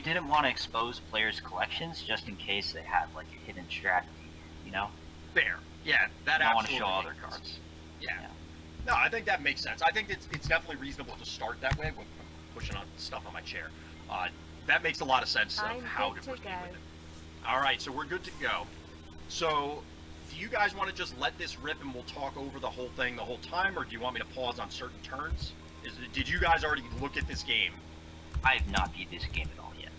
didn't want to expose players' collections just in case they had like a hidden strategy, you know? Fair. Yeah, that I don't want to absolutely show other makes sense. cards. Yeah. No, I think that makes sense. I think it's definitely reasonable to start that way. I'm pushing on stuff on my chair. That makes a lot of sense of how to proceed with it. All right, so we're good to go. So, do you guys want to just let this rip and we'll talk over the whole thing the whole time, or do you want me to pause on certain turns? Did you guys already look at this game? I have not beat this game at all yet.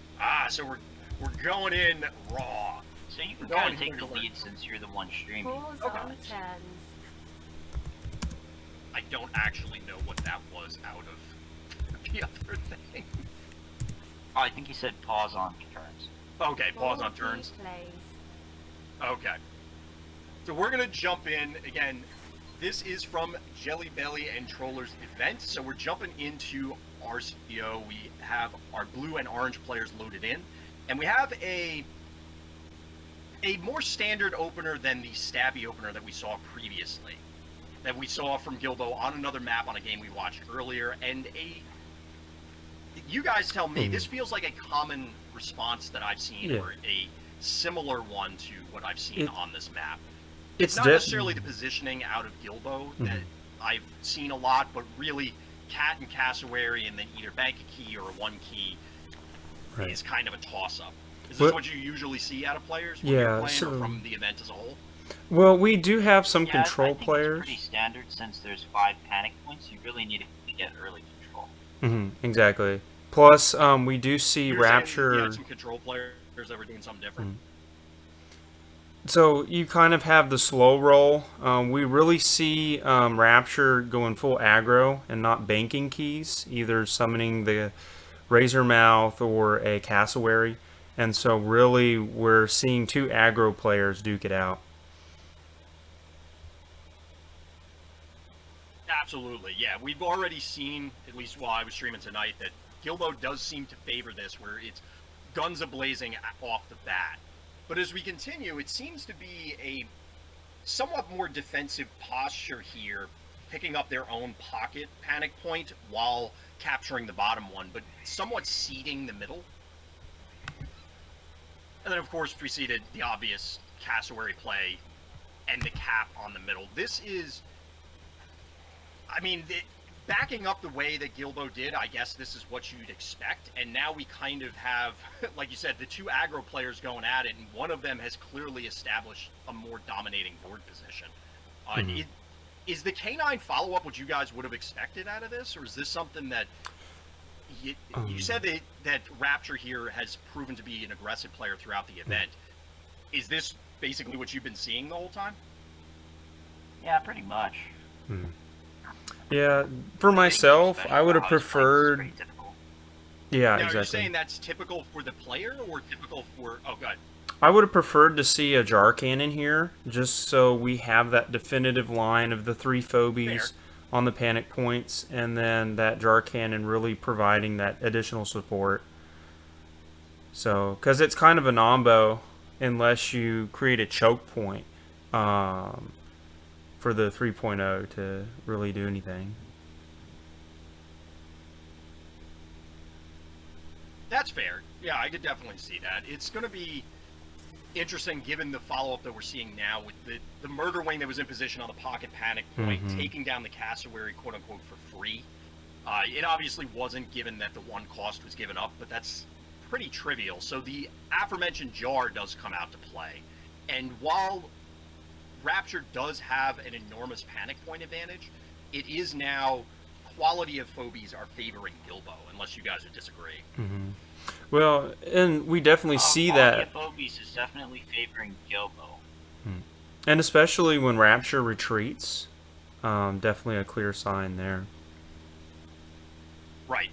So we're going in raw. So you can kind of take the lead since you're the one streaming. Pause on turns. I don't actually know what that was out of the other thing. Oh, I think he said pause on turns. Okay, pause on turns. Okay. So we're going to jump in. Again, this is from Jelly Belly and Troller's event. So we're jumping into RCO. We have our blue and orange players loaded in. And we have a more standard opener than the stabby opener that we saw previously. That we saw from Gilbo on another map on a game we watched earlier. And you guys tell me, this feels like a common response that I've seen, or a similar one to what I've seen on this map. It's not necessarily the positioning out of Gilbo that I've seen a lot, but really Cat and Cassowary, and then either bank a key or a one key is kind of a toss-up. Is this what you usually see out of players when you're playing, or from the event as a whole? Well, we do have some control I think players. It's pretty standard since there's 5 panic points. You really need to get early control. Exactly. Plus, we do see Rapture. You had some control players that were doing something different. So you kind of have the slow roll. We really see Rapture going full aggro and not banking keys, either summoning the Razormouth or a Cassowary. And so really we're seeing 2 aggro players duke it out. Absolutely, yeah. We've already seen, at least while I was streaming tonight, that Gilbo does seem to favor this, where it's guns a-blazing off the bat. But as we continue, it seems to be a somewhat more defensive posture here, picking up their own pocket panic point while capturing the bottom one, but somewhat seeding the middle. And then, of course, we see the obvious Cassowary play and the cap on the middle. This is... I mean, backing up the way that Gilbo did, I guess this is what you'd expect. And now we kind of have, like you said, the 2 aggro players going at it, and one of them has clearly established a more dominating board position. Is the K9 follow-up what you guys would have expected out of this, or is this something that... You said that Rapture here has proven to be an aggressive player throughout the event. Is this basically what you've been seeing the whole time? Yeah, pretty much. Yeah, for myself, I would have preferred... Yeah, now, exactly. Are you saying that's typical for the player, or typical for... Oh, God. I would have preferred to see a Jar Cannon here, just so we have that definitive line of the 3 Phobies on the panic points, and then that Jar Cannon really providing that additional support. So, because it's kind of a nombo unless you create a choke point for the 3.0 to really do anything. That's fair. Yeah, I could definitely see that. It's going to be interesting given the follow-up that we're seeing now with the Murder Wing that was in position on the pocket panic point, taking down the Cassowary, quote-unquote, for free. It obviously wasn't, given that the 1 cost was given up, but that's pretty trivial. So the aforementioned Jar does come out to play. And while Rapture does have an enormous panic point advantage, it is now quality of Phobies are favoring Gilbo, unless you guys would disagree. Well, and we definitely see that. Phobies is definitely favoring Gilbo. And especially when Rapture retreats, definitely a clear sign there. Right.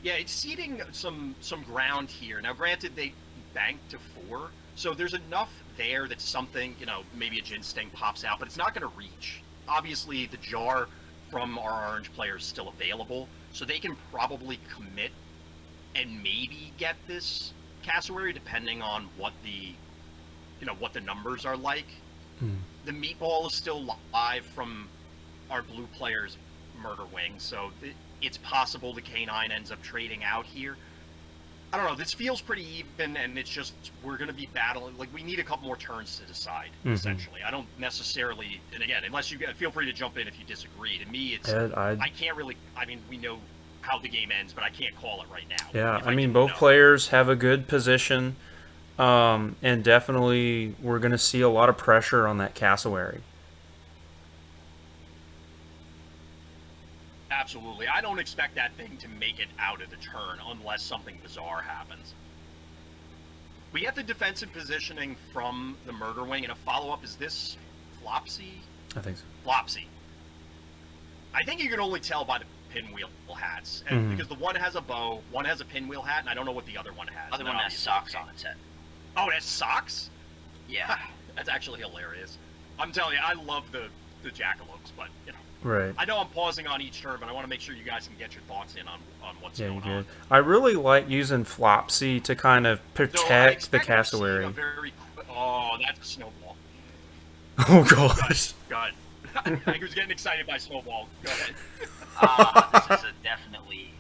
Yeah, it's ceding some ground here. Now, granted, they banked to 4, so there's enough there that something, maybe a Jin Sting pops out, but it's not going to reach. Obviously, the Jar from our orange player is still available, so they can probably commit and maybe get this Cassowary, depending on what the numbers are like. The meatball is still live from our blue player's Murder Wing, so it's possible the K9 ends up trading out here. I don't know. This feels pretty even, and it's just we're going to be battling. Like, we need a couple more turns to decide, essentially. I don't necessarily, and again, unless you feel free to jump in if you disagree. To me, it's I can't really. I mean, we know how the game ends, but I can't call it right now. Yeah, I mean, both players have a good position, and definitely we're going to see a lot of pressure on that cassowary. Absolutely. I don't expect that thing to make it out of the turn unless something bizarre happens. We get the defensive positioning from the Murder Wing, and a follow-up is this Flopsy? I think so. Flopsy. I think you can only tell by the pinwheel hats, and because the one has a bow, one has a pinwheel hat, and I don't know what the other one has. The other one has socks on its head. Oh, it has socks? Yeah. That's actually hilarious. I'm telling you, I love the jackalopes, but, you know. Right. I know I'm pausing on each turn, but I want to make sure you guys can get your thoughts in on what's going on. I really like using Flopsy to kind of protect the cassowary. Oh, that's a snowball. Oh, gosh. God. I was getting excited by snowball. Go ahead. This is definitely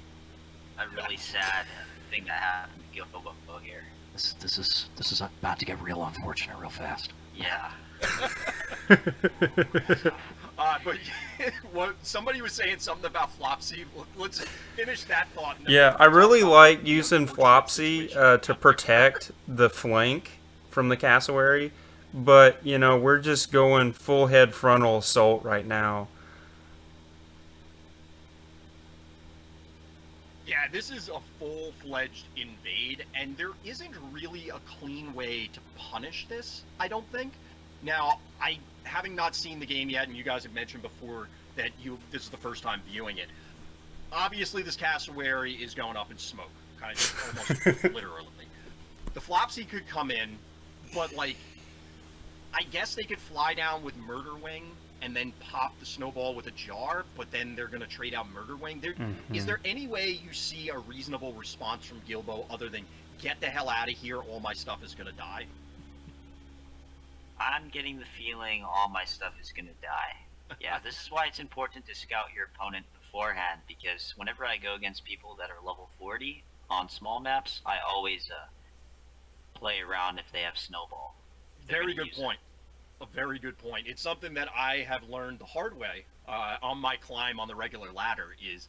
a really sad thing that happened to Gilbo here. This is about to get real unfortunate real fast. Yeah. But what somebody was saying something about Flopsy. Let's finish that thought. Yeah, I really like using Flopsy to protect the flank from the cassowary, but you know we're just going full head frontal assault right now. Yeah, this is a full-fledged invade, and there isn't really a clean way to punish this, I don't think. Now, having not seen the game yet, and you guys have mentioned before that this is the first time viewing it, obviously this cassowary is going up in smoke, kind of almost literally. The Flopsy could come in, but, like, I guess they could fly down with Murder Wing and then pop the snowball with a jar, but then they're going to trade out Murder Wing. Is there any way you see a reasonable response from Gilbo other than, get the hell out of here, all my stuff is going to die? I'm getting the feeling all my stuff is going to die. Yeah, this is why it's important to scout your opponent beforehand, because whenever I go against people that are level 40 on small maps, I always play around if they have snowball. Very good point. A very good point. It's something that I have learned the hard way on my climb on the regular ladder is,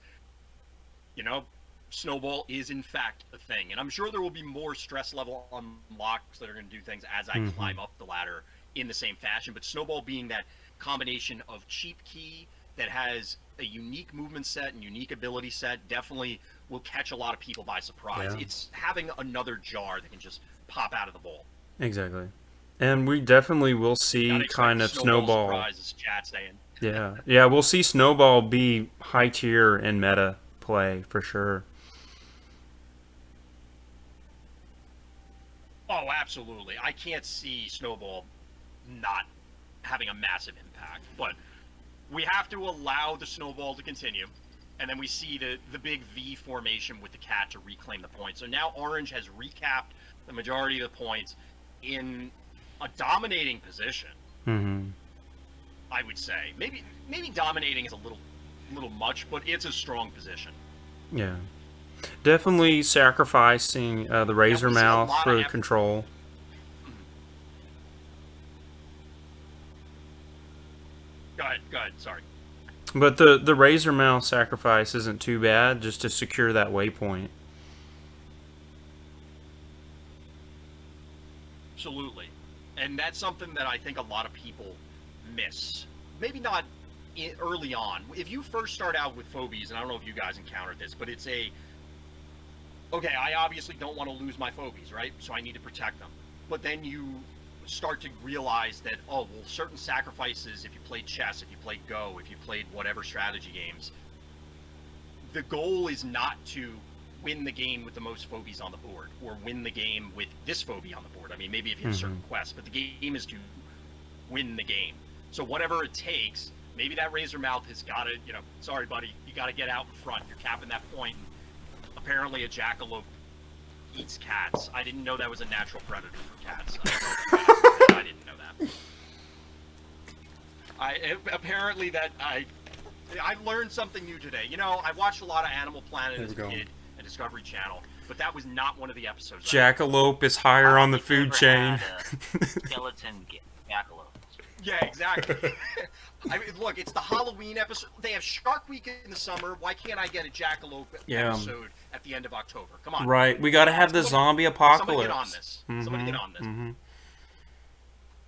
you know, snowball is in fact a thing. And I'm sure there will be more stress level unlocks that are going to do things as I climb up the ladder in the same fashion. But snowball being that combination of cheap key that has a unique movement set and unique ability set definitely will catch a lot of people by surprise. Yeah. It's having another jar that can just pop out of the bowl. Exactly. And we definitely will see kind of snowball. Surprises, chat saying. Yeah, we'll see snowball be high tier in meta play for sure. Oh, absolutely. I can't see snowball not having a massive impact, but we have to allow the snowball to continue, and then we see the big V formation with the cat to reclaim the points. So now Orange has recapped the majority of the points in a dominating position. I would say maybe dominating is a little much, but it's a strong position. Yeah, definitely sacrificing the razor mouth for control. Go ahead. Sorry. But the razor mouth sacrifice isn't too bad, just to secure that waypoint. Absolutely. And that's something that I think a lot of people miss. Maybe not early on. If you first start out with Phobies, and I don't know if you guys encountered this, but it's okay, I obviously don't want to lose my Phobies, right? So I need to protect them. But then you start to realize that, oh, well, certain sacrifices, if you played chess, if you played Go, if you played whatever strategy games, the goal is not to win the game with the most Phobies on the board, or win the game with this Phobie on the board. I mean, maybe if you have certain quests, but the game is to win the game. So whatever it takes, maybe that razor mouth has got to, sorry, buddy, you got to get out in front. You're capping that point. Apparently a jackalope eats cats. I didn't know that was a natural predator for cats. I didn't know that. I learned something new today. You know, I watched a lot of Animal Planet There as we a go. kid and Discovery Channel, but that was not one of the episodes. Jackalope is higher on the We've food never chain. had a skeleton jackalope. Yeah, exactly. I mean, look, it's the Halloween episode. They have Shark Week in the summer. Why can't I get a Jackalope episode at the end of October? Come on. Right, we gotta have the zombie apocalypse. Somebody get on this. Somebody get on this.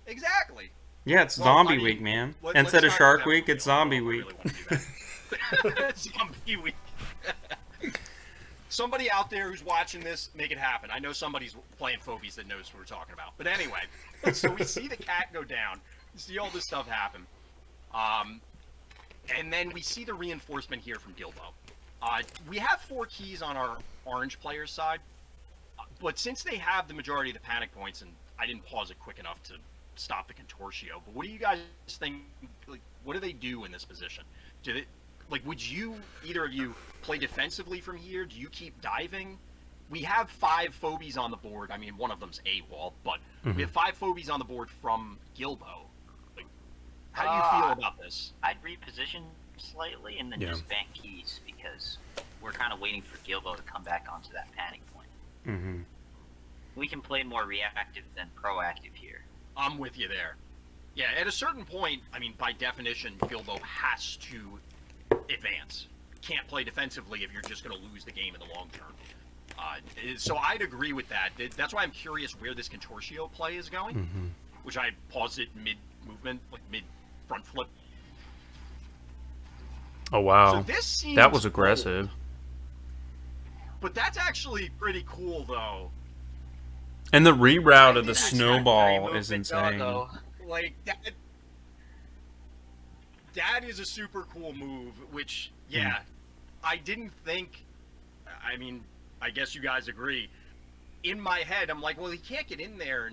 Exactly. Yeah, it's Well, Zombie I mean, Week, man. let's Instead of not Shark have Week, real. it's Zombie I don't Week. really want to do that. Zombie Week. Somebody out there who's watching this, make it happen. I know somebody's playing Phobies that knows what we're talking about. But anyway, so we see the cat go down. We see all this stuff happen. And then we see the reinforcement here from Gilbo. We have 4 keys on our orange player's side. But since they have the majority of the panic points, and I didn't pause it quick enough to stop the Contortio, but what do you guys think? Like, what do they do in this position? Do they, like, would you, either of you, play defensively from here? Do you keep diving? We have 5 Phobies on the board. I mean, one of them's AWOL, but we have 5 Phobies on the board from Gilbo. Like, how do you feel about this? I'd reposition slightly and then Yeah. just bank keys because we're kind of waiting for Gilbo to come back onto that panic point. We can play more reactive than proactive here. I'm with you there. Yeah, at a certain point, I mean, by definition, Gilbo has to advance. Can't play defensively if you're just going to lose the game in the long term. So I'd agree with that. That's why I'm curious where this Contortio play is going, which I paused it mid-movement, like mid-front flip. Oh, wow. So this seems That was aggressive. bold, but that's actually pretty cool, though. And the reroute of the That's snowball very is movement insane. doggo. Like, that is a super cool move, which, yeah, I didn't think, I mean, I guess you guys agree. In my head, I'm like, well, he can't get in there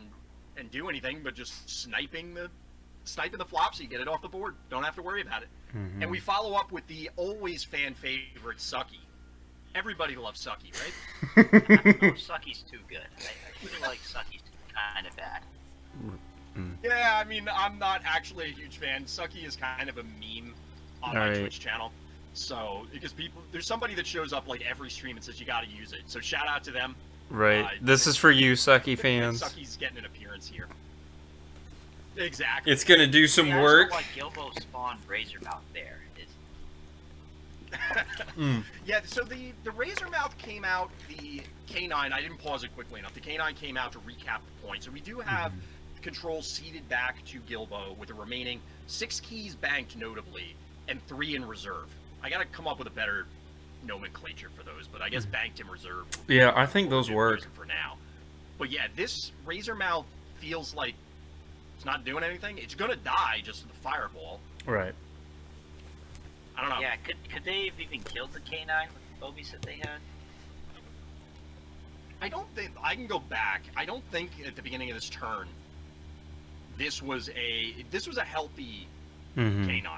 and do anything but just sniping the flopsy, get it off the board. Don't have to worry about it. And we follow up with the always fan favorite Sucky. Everybody loves Sucky, right? No, Sucky's too good. I feel like Sucky's kind of bad. Yeah, I mean, I'm not actually a huge fan. Sucky is kind of a meme on my Alright. Twitch channel. So, because there's somebody that shows up like every stream and says you gotta use it. So shout out to them. Right. This is for you, Sucky fans. Sucky's getting an appearance here. Exactly. It's gonna do some Yeah, work. I just felt like Gilbo spawned Razormouth there. Yeah, so the Razormouth came out, the K9, I didn't pause it quickly enough. The K9 came out to recap the points. So we do have control ceded back to Gilbo with the remaining 6 keys banked notably and 3 in reserve. I gotta come up with a better nomenclature for those, but I guess banked in reserve. Yeah, I think those work. For now. But yeah, this Razormouth feels like it's not doing anything. It's gonna die just with the fireball. Right. I don't know. Yeah, could they have even killed the K9 with the Phobies that they had? I don't think I can go back. I don't think at the beginning of this turn this was a healthy K9.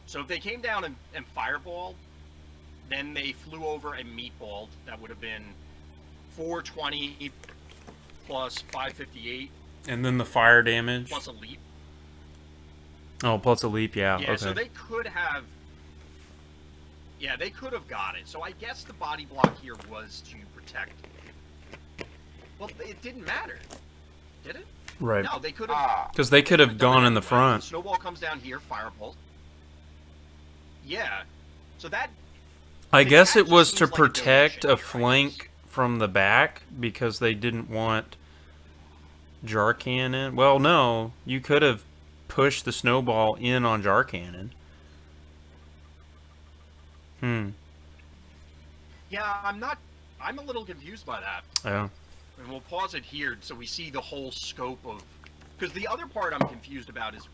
So if they came down and fireballed, then they flew over and meatballed. That would have been 420 plus 558 And then the fire damage. plus a leap. Oh, plus a leap, yeah. Yeah, Okay. so they could have. Yeah, they could have got it. So I guess the body block here was to protect. Well, it didn't matter, did it? Right. No, they could have. Because they could have gone in the front. Snowball comes down here, fireball. Yeah, so that. I that guess it just was to seems like a protect donation a here, I flank from the back because they didn't want Jar Cannon. Well, no, you could have pushed the snowball in on Jar Cannon. Yeah, I'm a little confused by that. Yeah. And we'll pause it here so we see the whole scope of. Because the other part I'm confused about is,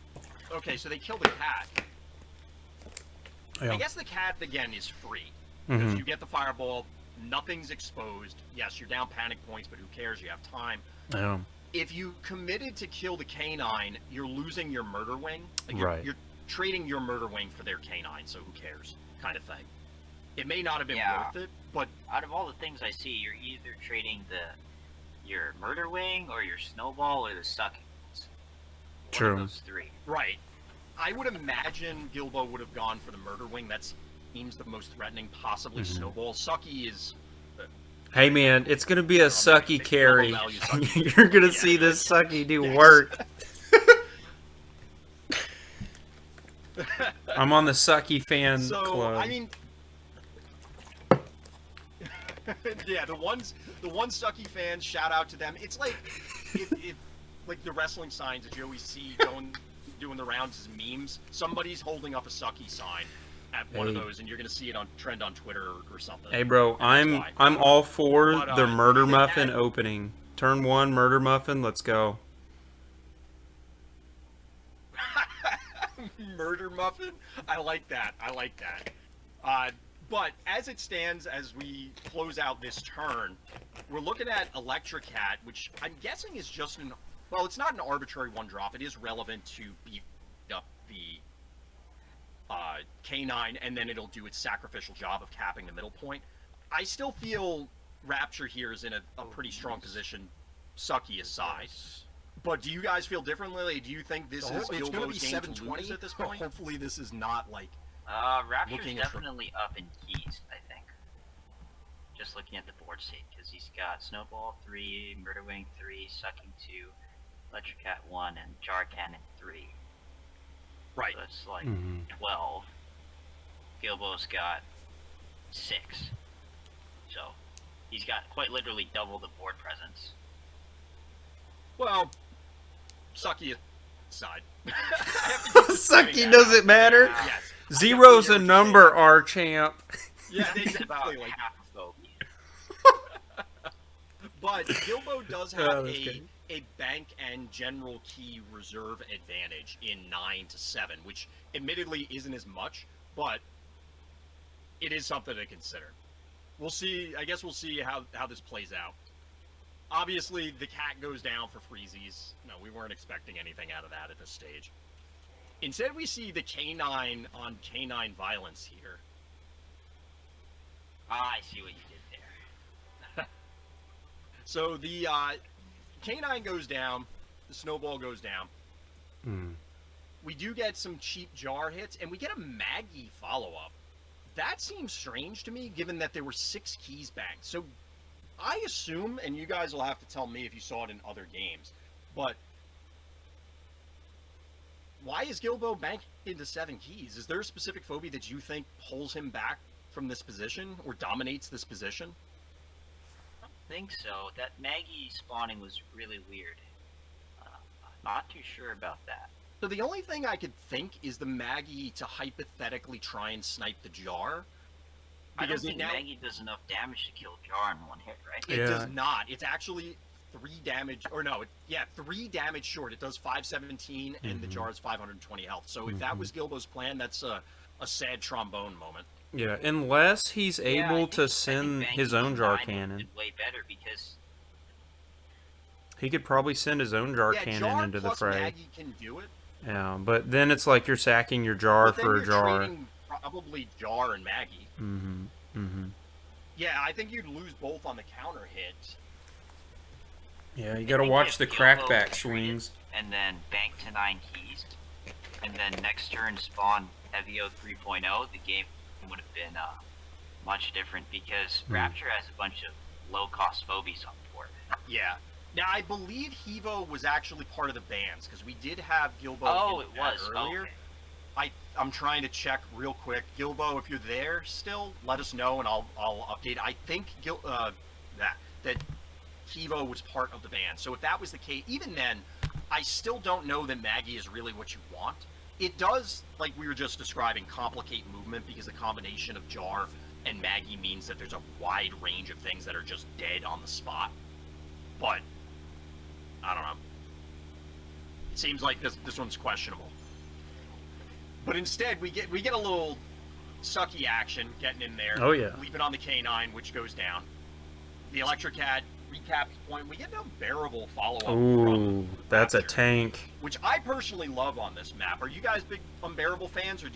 okay, so they killed the cat. Yeah. I guess the cat again is free because you get the fireball, nothing's exposed. Yes, you're down panic points, but who cares? You have time. Yeah. If you committed to kill the K9, you're losing your murder wing. Like Right. You're trading your murder wing for their K9, so who cares? Kind of thing. It may not have been Yeah. worth it, but Out of all the things I see, you're either trading your murder wing or your snowball or the suckings. One True. of those 3. right. I would imagine Gilbo would have gone for the Murder Wing. That seems the most threatening, possibly Snowball. Sucky is... Hey man, it's gonna be a sucky carry. Sucky. You're gonna see this sucky do work. I'm on the sucky fan club. I mean, yeah, the one sucky fans, shout out to them. It's like, like the wrestling signs that you always see doing the rounds as memes. Somebody's holding up a sucky sign at one of those, and you're gonna see it on trend on Twitter or something. Hey bro, I'm all for the murder muffin opening. Turn 1 murder muffin. Let's go. Murder muffin. I like that. But as it stands, as we close out this turn, we're looking at Electricat, which I'm guessing is just well, it's not an arbitrary one drop. It is relevant to beat up the K9, and then it'll do its sacrificial job of capping the middle point. I still feel Rapture here is in a pretty strong position, sucky aside. But do you guys feel differently? Do you think this is Gilbo's game to lose at this point? Hopefully this is not like... Rapture's definitely up in keys, I think. Just looking at the board state, because he's got Snowball 3, Murder Wing 3, Sucking 2, Electricat 1, and Jar Cannon 3. Right. So that's like 12. Gilbo's got 6. So he's got quite literally double the board presence. Well, sucky aside. Sucky doesn't matter. Yes. Zero's a number, RtChomp. Yeah, It's about exactly. Like, half a phobia. but Gilbo does have a bank and general key reserve advantage in 9 to 7, which admittedly isn't as much, but it is something to consider. We'll see. I guess we'll see how this plays out. Obviously, the cat goes down for freezies. No, we weren't expecting anything out of that at this stage. Instead, we see the K9 on K9 violence here. I see what you did there. So the K9 goes down, the Snowball goes down. We do get some cheap jar hits, and we get a Maggie follow-up. That seems strange to me, given that there were 6 keys banked. So I assume, and you guys will have to tell me if you saw it in other games, but why is Gilbo banked into 7 keys? Is there a specific phobia that you think pulls him back from this position or dominates this position? I don't think so. That Maggie spawning was really weird. Not too sure about that. So the only thing I could think is the Maggie to hypothetically try and snipe the jar. I don't think Maggie does enough damage to kill Jar in one hit, right? It does not. It's actually 3 damage, or no, 3 damage short. It does 517, and the jar is 520 health. So if that was Gilbo's plan, that's a sad trombone moment. Yeah, unless he's able to send his own jar cannon. Way better because he could probably send his own jar cannon into the fray. Maggie can do it. Yeah, but then it's like you're sacking your jar for a jar. Trading probably Jar and Maggie. Yeah, I think you'd lose both on the counter hit. Yeah, you gotta watch the crackback swings. And then bank to 9 keys. And then next turn spawn Heavyo 3.0. The game would have been much different because Rapture has a bunch of low-cost phobies on board. Yeah. Now, I believe Hevo was actually part of the bans because we did have Gilbo earlier. Okay. I'm trying to check real quick. Gilbo, if you're there still, let us know and I'll update. I think that Hevo was part of the ban. So if that was the case, even then, I still don't know that Maggie is really what you want. It does, like we were just describing, complicate movement because the combination of Jar and Maggie means that there's a wide range of things that are just dead on the spot. But I don't know. It seems like this one's questionable. But instead, we get a little sucky action getting in there. Oh yeah. Leaving on the K9, which goes down. The Electricat recaps point. We get an unbearable follow-up. Ooh, that's a tank. Which I personally love on this map. Are you guys big unbearable fans, or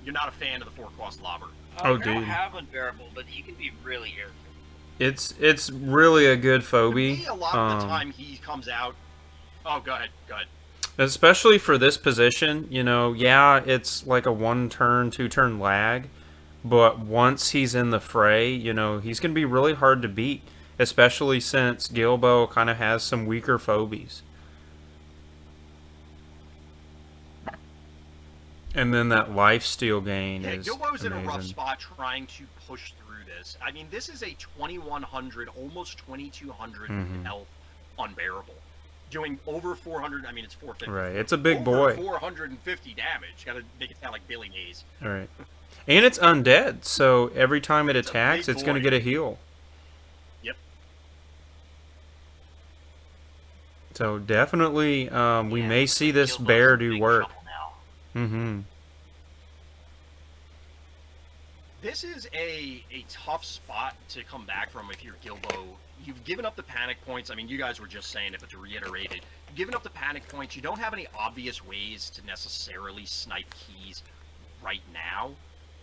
you're not a fan of the 4-cost lobber? Oh, I dude. don't have unbearable, but he can be really irritating. It's really a good phobie. For me, a lot of the time he comes out. Oh, go ahead. Especially for this position, you know, yeah, it's like a 1-turn, 2-turn lag, but once he's in the fray, you know, he's going to be really hard to beat, especially since Gilbo kind of has some weaker phobies. And then that lifesteal gain is Gilbo's in a rough amazing. spot trying to push through this. I mean, this is a 2100, almost 2200 health unbearable. Doing over 400, I mean, it's 450. Right, it's a big over boy. 450 damage. Gotta make it sound like Billy Mays. Right. And it's undead, so every time it attacks, it's going to boy. get a heal. Yep. So definitely, we Yeah, may see this Gilbo's bear in do big work. trouble now. Mm-hmm. This is a tough spot to come back from if you're Gilbo. You've given up the panic points. I mean, you guys were just saying it, but to reiterate it, you've given up the panic points. You don't have any obvious ways to necessarily snipe keys right now,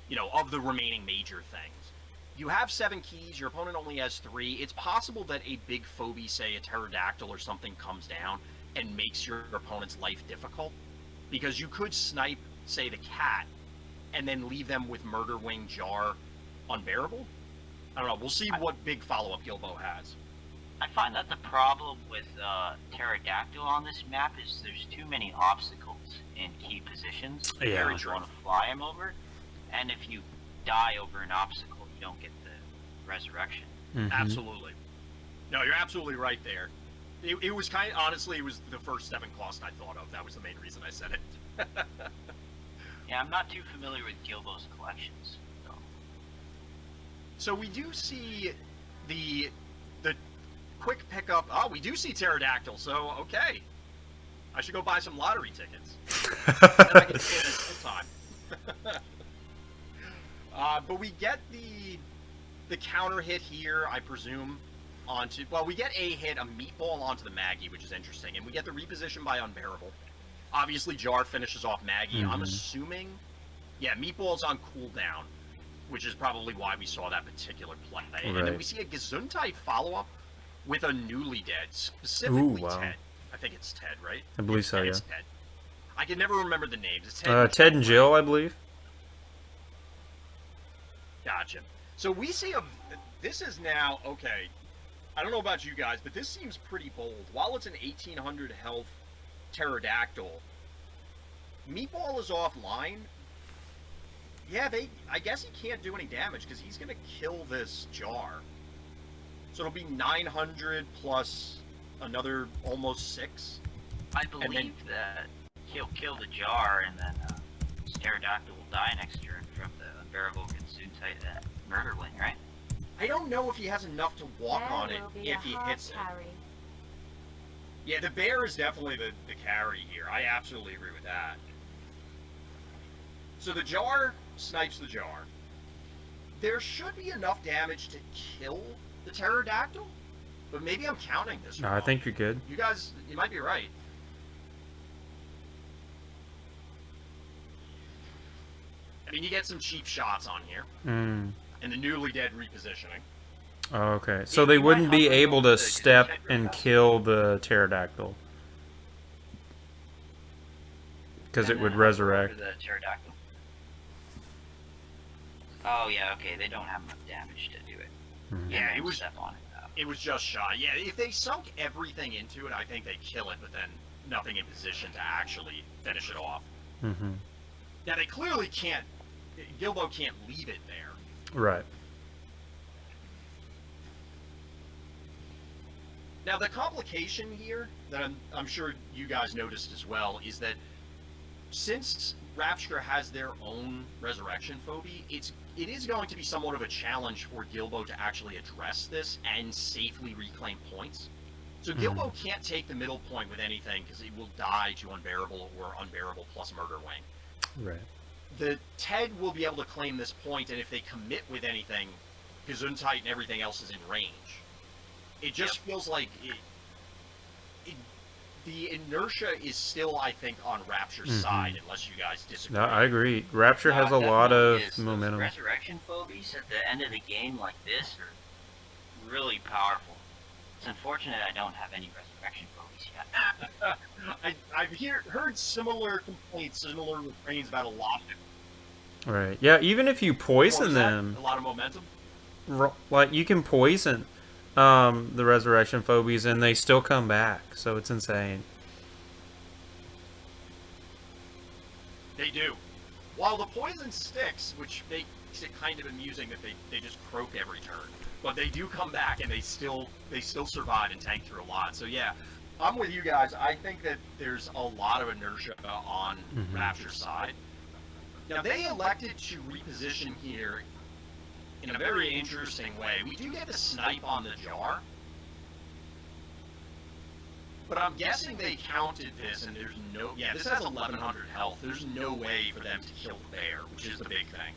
you know, of the remaining major things. You have 7 keys. Your opponent only has 3. It's possible that a big phobie, say a pterodactyl or something, comes down and makes your opponent's life difficult. Because you could snipe, say, the cat, and then leave them with Murder Wing Jar unbearable? I don't know. We'll see what big follow-up Gilbo has. I find that the problem with Pterodactyl on this map is there's too many obstacles in key positions. Yeah. You want to fly him over, and if you die over an obstacle, you don't get the resurrection. Mm-hmm. Absolutely. No, you're absolutely right there. It was kind of, honestly, it was the first 7 cost I thought of. That was the main reason I said it. Yeah, I'm not too familiar with Gilbo's collections. So we do see the quick pickup. Oh, we do see Pterodactyl, so okay. I should go buy some lottery tickets. Then I can see it in full time. But we get the counter hit here, I presume, onto... Well, we get a hit, a meatball onto the Maggie, which is interesting. And we get the reposition by Unbearable. Obviously, Jar finishes off Maggie. I'm assuming... Yeah, meatball's on cooldown, which is probably why we saw that particular play. Right. And then we see a Gesundheit follow-up with a newly dead, specifically Ooh, wow. Ted. I think it's Ted, right? I believe so, yeah. It's Ted. I can never remember the names. It's Ted. Ted and Jill, I believe. Gotcha. So we see a... This is now... Okay. I don't know about you guys, but this seems pretty bold. While it's an 1800 health Pterodactyl, Meatball is offline. Yeah, I guess he can't do any damage because he's going to kill this Jar. So it'll be 900 plus another almost 6. I believe that he'll kill the Jar, and then Pterodactyl will die next turn from the unbearable Gesundheit that Murder Wing, right? I don't know if he has enough to walk There on it will be if a he hard hits it. carry. Yeah, the bear is definitely the carry here. I absolutely agree with that. So the Jar snipes the Jar. There should be enough damage to kill the Pterodactyl, but maybe I'm counting this No, wrong. I think you're good. You guys, you might be right. I mean, you get some cheap shots on here, and the newly dead repositioning. Oh, okay. So they wouldn't be able to step and kill the pterodactyl. Because it would resurrect. The Pterodactyl. Oh yeah, okay. They don't have enough damage to do it. Yeah, And it was step on it. it was just shot. Yeah, if they sunk everything into it, I think they kill it, but then nothing in position to actually finish it off. Mm-hmm. Now they clearly can't. Gilbo can't leave it there. Right. Now the complication here that I'm sure you guys noticed as well is that since Rapture has their own resurrection phobia, it is going to be somewhat of a challenge for Gilbo to actually address this and safely reclaim points. So Gilbo can't take the middle point with anything because it will die to Unbearable or Unbearable plus Murder Wing. Right. The Ted will be able to claim this point, and if they commit with anything, Gesundheit and everything else is in range. It just feels like the inertia is still, I think, on Rapture's side, unless you guys disagree. No, I agree. Rapture has a lot of momentum. Those resurrection phobies at the end of the game like this are really powerful. It's unfortunate I don't have any resurrection phobies yet. I've heard similar complaints, similar refrains about a lot of it. Right. Yeah, even if you poison them, a lot of momentum. like you can poison the resurrection phobies and they still come back. So it's insane. They do. While the poison sticks, which makes it kind of amusing that they just croak every turn, but they do come back and they still survive and tank through a lot. So yeah, I'm with you guys. I think that there's a lot of inertia on Rapture's side. Now they elected to reposition here in a very interesting way. We do get the snipe on the jar, but I'm guessing they counted this, and there's no... Yeah, this has 1,100 health. There's no way for them to kill the bear, which is the big thing.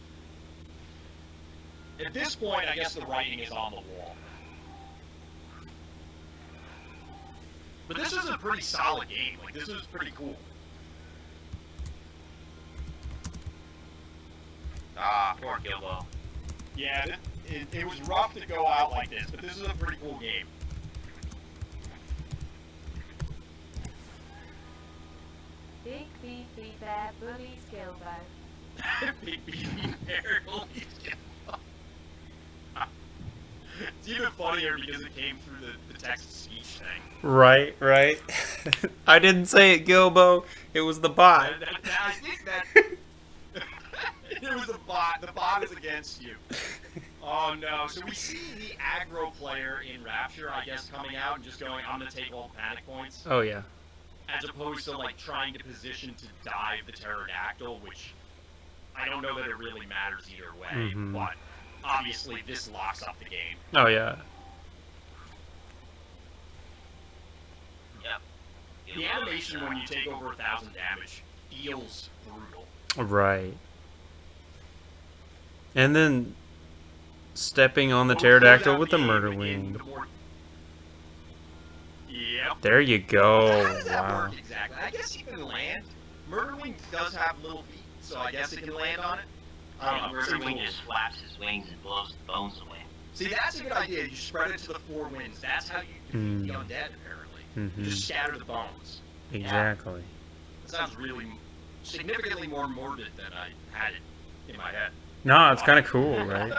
At this point, I guess the writing is on the wall. But this is a pretty solid game. Like, this is pretty cool. Ah, poor Gilbo. Yeah, it was rough to go out like this, but this is a pretty cool game. Big beefy bear bullies Gilbo. Big beefy bear bullies Gilbo. It's even funnier because it came through the text-to-speech thing. Right, right. I didn't say it, Gilbo. It was the bot. I think that... It was the bot. The bot is against you. Oh no. So we see the aggro player in Rapture, I guess, coming out and just going, I'm going to take all the panic points. Oh, yeah. As opposed to, like, trying to position to dive the pterodactyl, which I don't know that it really matters either way, but obviously this locks up the game. Oh, yeah. Yep. The animation when you take over 1,000 damage feels brutal. Right. And then stepping on the pterodactyl with the murder wing. Yep. There you go. How does that Wow. work exactly? I guess he can land. Murder Wing does have little feet, so I guess it can land on it. I don't know. Murder Wing just flaps his wings and blows the bones away. See, that's a good idea. You spread it to the 4 winds. That's how you defeat the undead, apparently. You just scatter the bones. Exactly. That sounds really significantly more morbid than I had it in my head. No, it's kind of cool, right?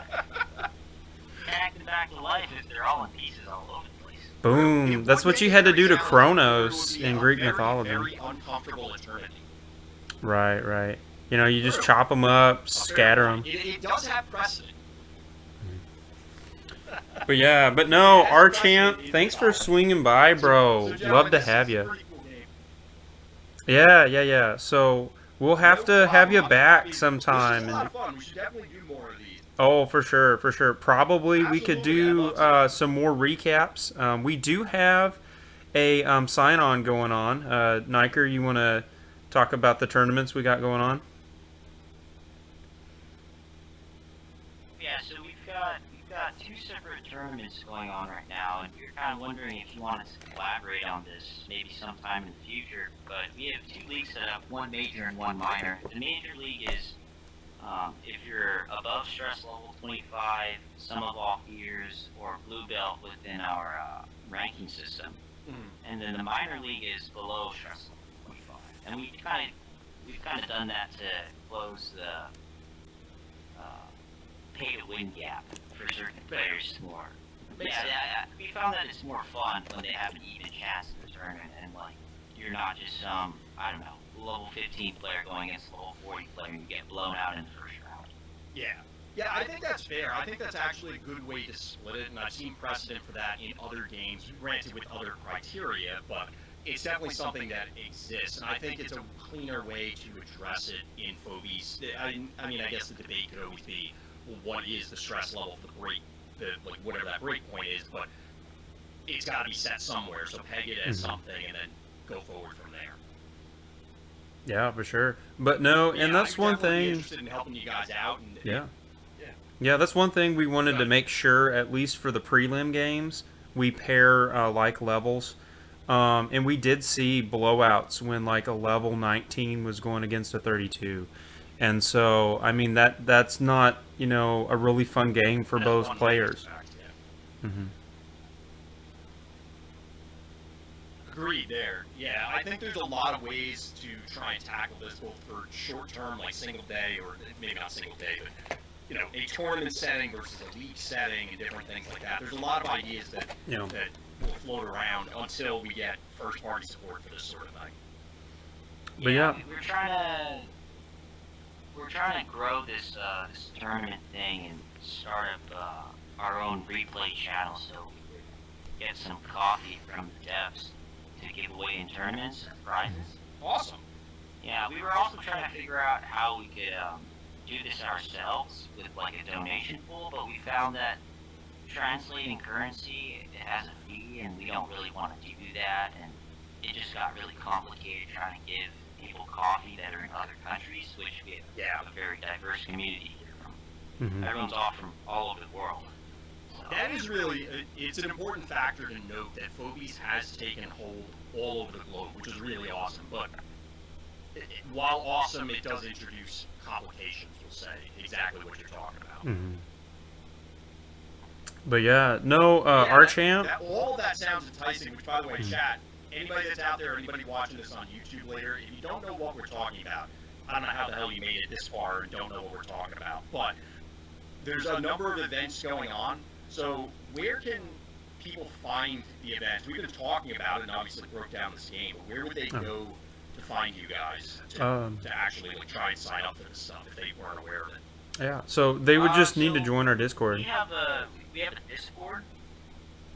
Back to back to life if they're all in pieces all over the place. Boom. That's what you had to do to Kronos in Greek mythology. Very uncomfortable eternity. Right, right. You know, you just chop them up, scatter them. It does have precedent. But yeah, but no, RtChomp, thanks for swinging by, bro. Love to have you. Yeah, yeah, yeah. So we'll have to have you back sometime. This is a lot of fun. We should definitely do more of these. Oh, for sure, for sure. Probably we could do some more recaps. We do have a sign-on going on. Nikker, you want to talk about the tournaments we got going on? Yeah, so we've got 2 separate tournaments going on right now, and we're kind of wondering if you want us to collaborate on this maybe sometime in the future. But we have 2 leagues set up, 1 major and 1 minor. The major league is if you're above stress level 25, sum of all fears, or blue belt within our ranking system. And then the minor league is below stress level 25. And we've kind of done that to close the pay-to-win gap for certain players more. Yeah, we found that it's more fun when they have an even chance in the tournament, and like you're not just some, I don't know, level 15 player going against a level 40 player and you get blown out in the first round. Yeah, I think that's fair. I think that's actually a good way to split it, and I've seen precedent for that in other games, granted with other criteria, but it's definitely something that exists, and I think it's a cleaner way to address it in Phobies. I mean, I guess the debate could always be, well, what is the stress level for the break, like whatever that break point is, but it's got to be set somewhere, so peg it as something and then go forward from there. Yeah, for sure. But no, and that's one thing. Interested in helping you guys out. And yeah, that's one thing we wanted to make sure, at least for the prelim games, we pair like levels. And we did see blowouts when like a level 19 was going against a 32. And so, I mean, that's not, you know, a really fun game for both players. Agreed there. Yeah, I think there's a lot of ways to try and tackle this, both for short term, like single day, or maybe not single day, but a tournament setting versus a league setting and different things like that. There's a lot of ideas that that will float around until we get first party support for this sort of thing. But yeah. We're trying to grow this this tournament thing and start up our own replay channel so we could get some coffee from the devs to give away in tournaments and prizes. Awesome. Yeah, we were also trying to figure out how we could do this ourselves with like a donation pool, but we found that translating currency, it has a fee, and we don't really want to do that, and it just got really complicated trying to give people coffee that are in other countries, which we have a very diverse community here from. Everyone's off from all over the world. So. That is really, it's an important factor to note that Phobies has taken hold all over the globe, which is really awesome, but while awesome, it does introduce complications, we'll say, exactly what you're talking about. But yeah, no, RtChomp. All of that sounds enticing, which, by the way, chat, anybody that's out there, anybody watching this on YouTube later, if you don't know what we're talking about, I don't know how the hell you made it this far and don't know what we're talking about, but there's a number of events going on, so where can people find the events? We've been talking about it and obviously broke down this game, but where would they go to find you guys to actually try and sign up for this stuff if they weren't aware of it? Yeah, so they would just need to join our Discord. We have a Discord.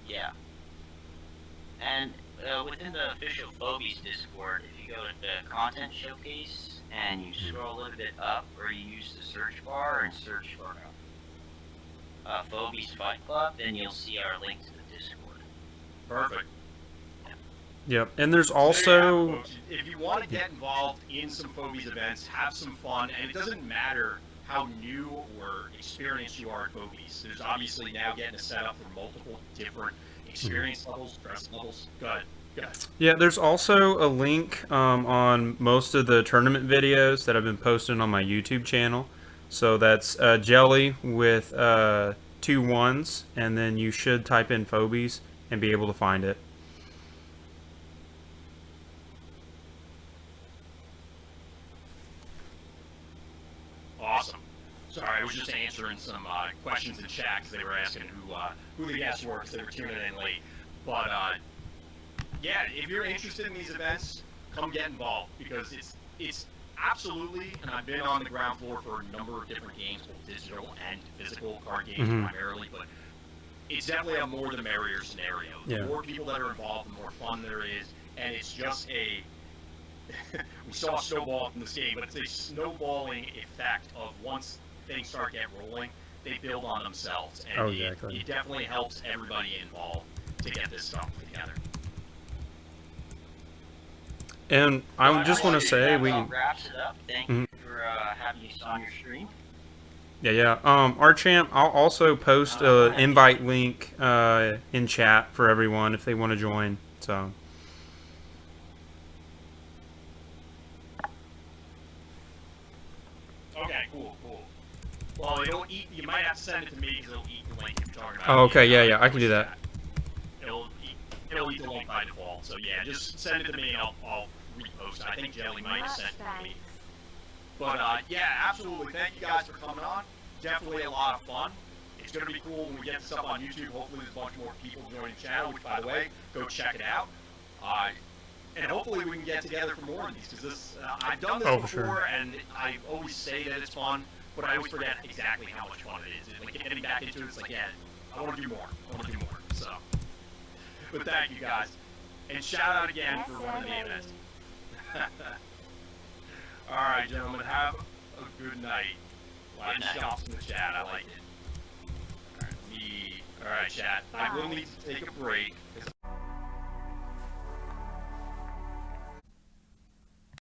Yeah. And within the official Phobies Discord, if you go to the content showcase and you scroll a little bit up, or you use the search bar and search for Phobies Fight Club, then you'll see our link to the Discord. Perfect. Yep, and there's also... If you want to get involved in some Phobies events, have some fun, and it doesn't matter how new or experienced you are at Phobies. There's obviously now getting a setup for multiple different experience levels, stress levels. Good. Yeah, there's also a link on most of the tournament videos that I've been posting on my YouTube channel. So that's Jelly with 2 1s, and then you should type in Phobies and be able to find it. Awesome. Sorry, I was just answering some questions in chat because they were asking who the guests were because they were tuning in late. But yeah, if you're interested in these events, come get involved because it's absolutely, and I've been on the ground floor for a number of different games, both digital and physical card games primarily, but it's definitely a more the merrier scenario. The more people that are involved, the more fun there is, and it's just a we saw a snowball in this game, but it's a snowballing effect of once things start getting rolling, they build on themselves, and it definitely helps everybody involved to get this stuff together. And I just want to say wraps it up. Thank you for having us on your stream. Yeah. RtChomp, I'll also post an invite link in chat for everyone if they want to join. So. Okay, cool. Well, it'll eat. You might have to send it to me because it'll eat the link you're talking about. Oh, okay, yeah, I can do that. It'll eat the link by default. So yeah, just send it to me and I'll repost it. I think Jelly might have sent it to me. But yeah, absolutely. Thank you guys for coming on. Definitely a lot of fun. It's going to be cool when we get this up on YouTube. Hopefully there's a bunch more people joining the channel, which, by the way, go check it out. And hopefully we can get together for more of these, because I've done this before, and I always say that it's fun, but I always forget exactly how much fun it is. Like, getting back into it, it's like, yeah, I want to do more. So, but thank you guys. And shout out again for running the event. All right, gentlemen, have a good night. A lot of shots in the chat, I like it. All right, chat. I will need to take a break.